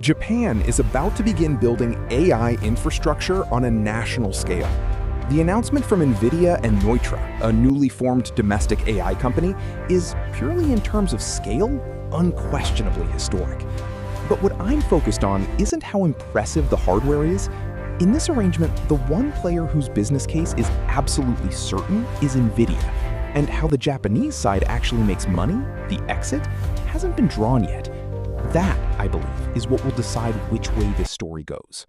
Japan is about to begin building AI infrastructure on a national scale. The announcement from NVIDIA and Neutra, a newly formed domestic AI company, is purely in terms of scale, unquestionably historic. But what I'm focused on isn't how impressive the hardware is. In this arrangement, the one player whose business case is absolutely certain is NVIDIA, and how the Japanese side actually makes money, the exit, hasn't been drawn yet. That, I believe, is what will decide which way this story goes.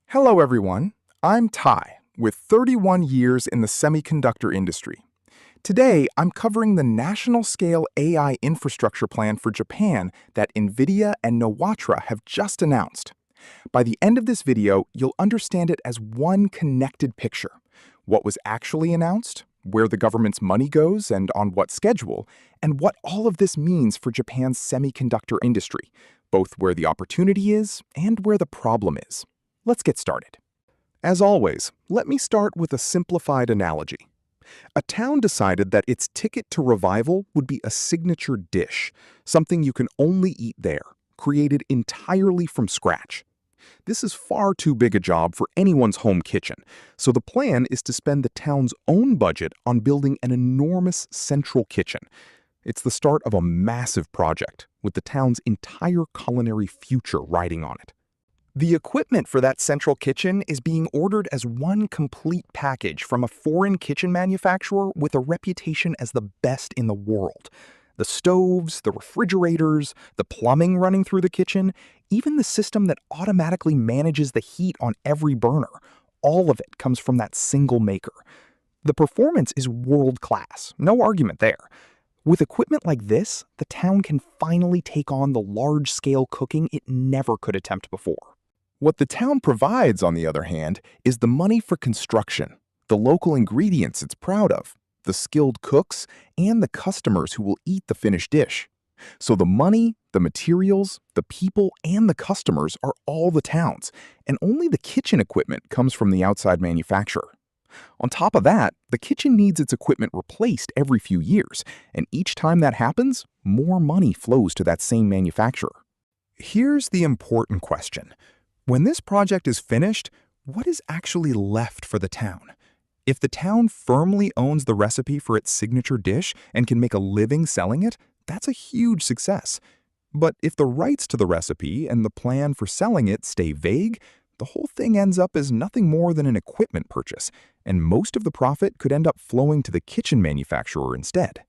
Hello everyone, I'm Ty, with 31 years in the semiconductor industry. Today, I'm covering the national-scale AI infrastructure plan for Japan that NVIDIA and Neutra have just announced. By the end of this video, you'll understand it as one connected picture: what was actually announced, where the government's money goes and on what schedule, and what all of this means for Japan's semiconductor industry, both where the opportunity is and where the problem is. Let's get started. As always, let me start with a simplified analogy. A town decided that its ticket to revival would be a signature dish, something you can only eat there, created entirely from scratch. This is far too big a job for anyone's home kitchen, so the plan is to spend the town's own budget on building an enormous central kitchen. It's the start of a massive project, with the town's entire culinary future riding on it. The equipment for that central kitchen is being ordered as one complete package from a foreign kitchen manufacturer with a reputation as the best in the world. The stoves, the refrigerators, the plumbing running through the kitchen, even the system that automatically manages the heat on every burner, all of it comes from that single maker. The performance is world-class, no argument there. With equipment like this, the town can finally take on the large-scale cooking it never could attempt before. What the town provides, on the other hand, is the money for construction, the local ingredients it's proud of, the skilled cooks, and the customers who will eat the finished dish. So the money, the materials, the people, and the customers are all the town's, and only the kitchen equipment comes from the outside manufacturer. On top of that, the kitchen needs its equipment replaced every few years, and each time that happens, more money flows to that same manufacturer. Here's the important question. When this project is finished, what is actually left for the town? If the town firmly owns the recipe for its signature dish and can make a living selling it, that's a huge success. But if the rights to the recipe and the plan for selling it stay vague, the whole thing ends up as nothing more than an equipment purchase, and most of the profit could end up flowing to the kitchen manufacturer instead.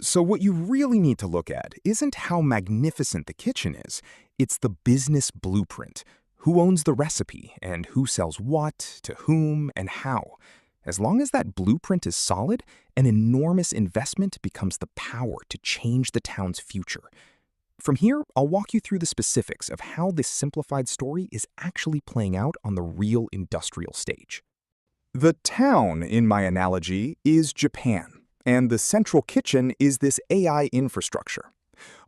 So what you really need to look at isn't how magnificent the kitchen is, it's the business blueprint. Who owns the recipe, and who sells what, to whom, and how. As long as that blueprint is solid, an enormous investment becomes the power to change the town's future. From here, I'll walk you through the specifics of how this simplified story is actually playing out on the real industrial stage. The town, in my analogy, is Japan, and the central kitchen is this AI infrastructure.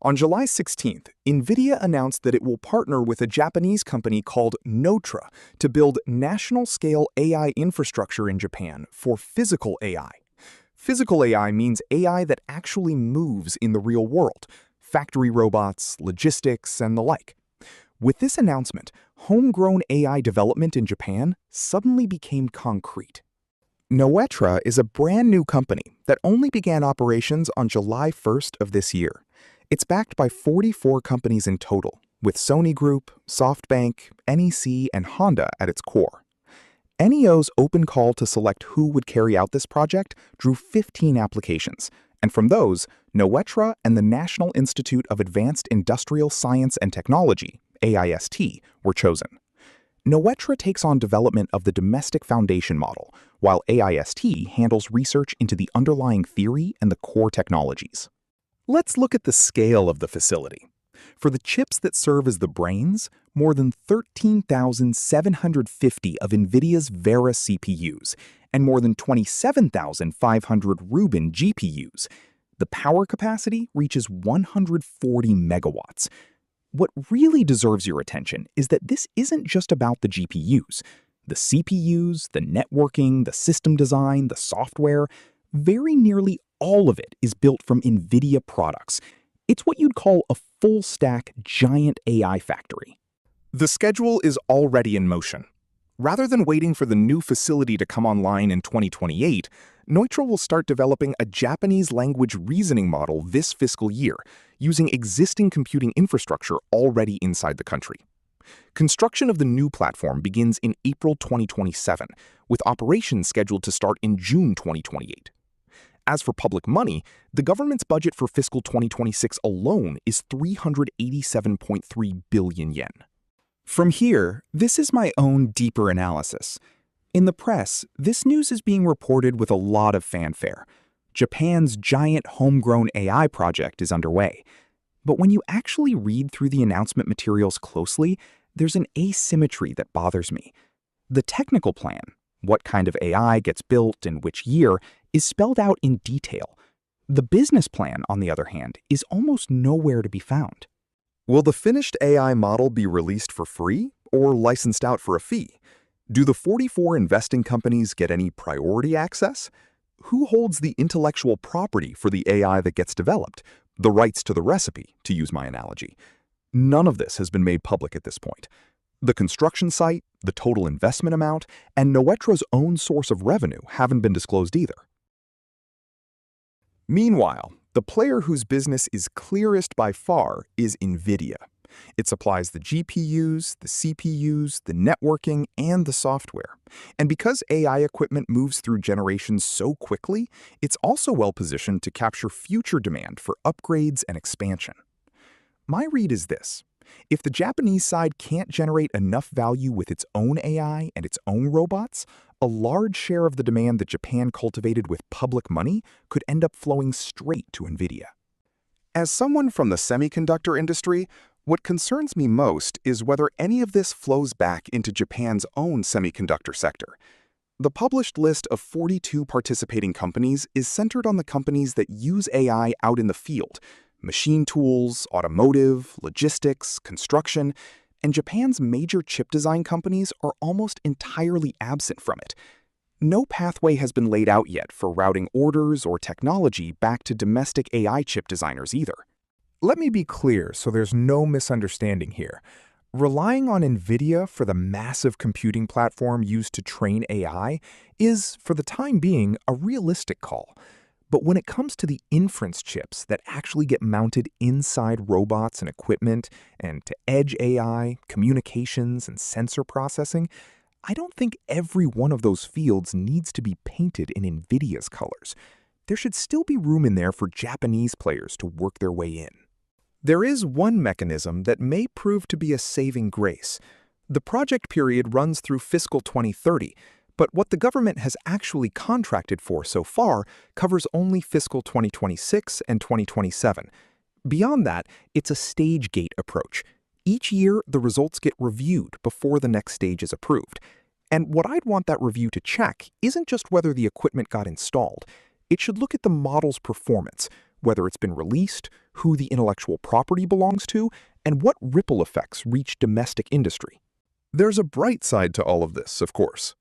On July 16th, NVIDIA announced that it will partner with a Japanese company called Neutra to build national-scale AI infrastructure in Japan for physical AI. Physical AI means AI that actually moves in the real world, factory robots, logistics, and the like. With this announcement, homegrown AI development in Japan suddenly became concrete. Neutra is a brand new company that only began operations on July 1st of this year. It's backed by 44 companies in total, with Sony Group, SoftBank, NEC, and Honda at its core. NEO's open call to select who would carry out this project drew 15 applications, and from those, Neutra and the National Institute of Advanced Industrial Science and Technology, AIST, were chosen. Neutra takes on development of the domestic foundation model, while AIST handles research into the underlying theory and the core technologies. Let's look at the scale of the facility. For the chips that serve as the brains, more than 13,750 of NVIDIA's Vera CPUs and more than 27,500 Rubin GPUs. The power capacity reaches 140 megawatts. What really deserves your attention is that this isn't just about the GPUs. The CPUs, the networking, the system design, the software, very nearly all of it is built from NVIDIA products. It's what you'd call a full-stack giant AI factory. The schedule is already in motion. Rather than waiting for the new facility to come online in 2028, Neutra will start developing a Japanese language reasoning model this fiscal year, using existing computing infrastructure already inside the country. Construction of the new platform begins in April 2027, with operations scheduled to start in June 2028. As for public money, the government's budget for fiscal 2026 alone is 387.3 billion yen. From here, this is my own deeper analysis. In the press, this news is being reported with a lot of fanfare. Japan's giant homegrown AI project is underway. But when you actually read through the announcement materials closely, there's an asymmetry that bothers me. The technical plan, what kind of AI gets built in which year, is spelled out in detail. The business plan, on the other hand, is almost nowhere to be found. Will the finished AI model be released for free or licensed out for a fee? Do the 44 investing companies get any priority access? Who holds the intellectual property for the AI that gets developed? The rights to the recipe, to use my analogy. None of this has been made public at this point. The construction site, the total investment amount, and Neutra's own source of revenue haven't been disclosed either. Meanwhile, the player whose business is clearest by far is NVIDIA. It supplies the GPUs, the CPUs, the networking, and the software. And because AI equipment moves through generations so quickly, it's also well-positioned to capture future demand for upgrades and expansion. My read is this: if the Japanese side can't generate enough value with its own AI and its own robots, a large share of the demand that Japan cultivated with public money could end up flowing straight to NVIDIA. As someone from the semiconductor industry, what concerns me most is whether any of this flows back into Japan's own semiconductor sector. The published list of 42 participating companies is centered on the companies that use AI out in the field: machine tools, automotive, logistics, construction, and Japan's major chip design companies are almost entirely absent from it. No pathway has been laid out yet for routing orders or technology back to domestic AI chip designers either. Let me be clear so there's no misunderstanding here. Relying on NVIDIA for the massive computing platform used to train AI is, for the time being, a realistic call. But when it comes to the inference chips that actually get mounted inside robots and equipment, and to edge AI, communications, and sensor processing, I don't think every one of those fields needs to be painted in NVIDIA's colors. There should still be room in there for Japanese players to work their way in. There is one mechanism that may prove to be a saving grace. The project period runs through fiscal 2030, but what the government has actually contracted for so far covers only fiscal 2026 and 2027. Beyond that, it's a stage gate approach. Each year, the results get reviewed before the next stage is approved. And what I'd want that review to check isn't just whether the equipment got installed. It should look at the model's performance, whether it's been released, who the intellectual property belongs to, and what ripple effects reach domestic industry. There's a bright side to all of this, of course.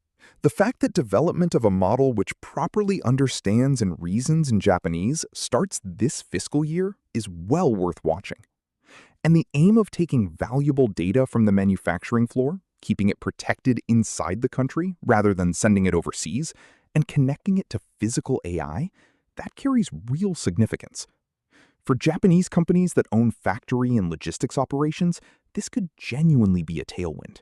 The fact that development of a model which properly understands and reasons in Japanese starts this fiscal year is well worth watching. And the aim of taking valuable data from the manufacturing floor, keeping it protected inside the country rather than sending it overseas, and connecting it to physical AI, that carries real significance. For Japanese companies that own factory and logistics operations, this could genuinely be a tailwind.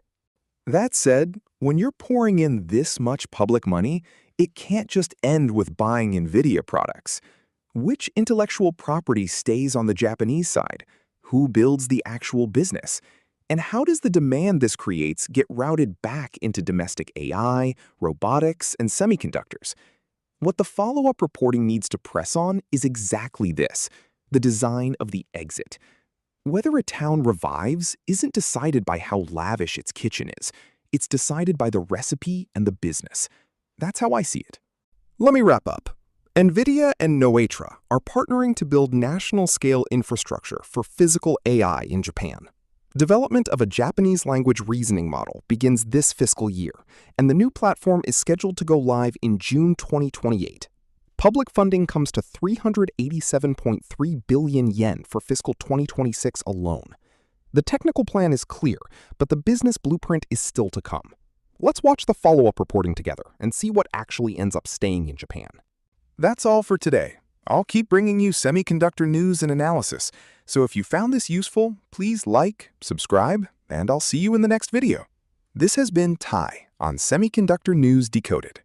That said, when you're pouring in this much public money, it can't just end with buying NVIDIA products. Which intellectual property stays on the Japanese side? Who builds the actual business? And how does the demand this creates get routed back into domestic AI, robotics, and semiconductors? What the follow-up reporting needs to press on is exactly this: the design of the exit. Whether a town revives isn't decided by how lavish its kitchen is. It's decided by the recipe and the business. That's how I see it. Let me wrap up. NVIDIA and Neutra are partnering to build national-scale infrastructure for physical AI in Japan. Development of a Japanese language reasoning model begins this fiscal year, and the new platform is scheduled to go live in June 2028. Public funding comes to 387.3 billion yen for fiscal 2026 alone. The technical plan is clear, but the business blueprint is still to come. Let's watch the follow-up reporting together and see what actually ends up staying in Japan. That's all for today. I'll keep bringing you semiconductor news and analysis, so if you found this useful, please like, subscribe, and I'll see you in the next video. This has been Ty on Semiconductor News Decoded.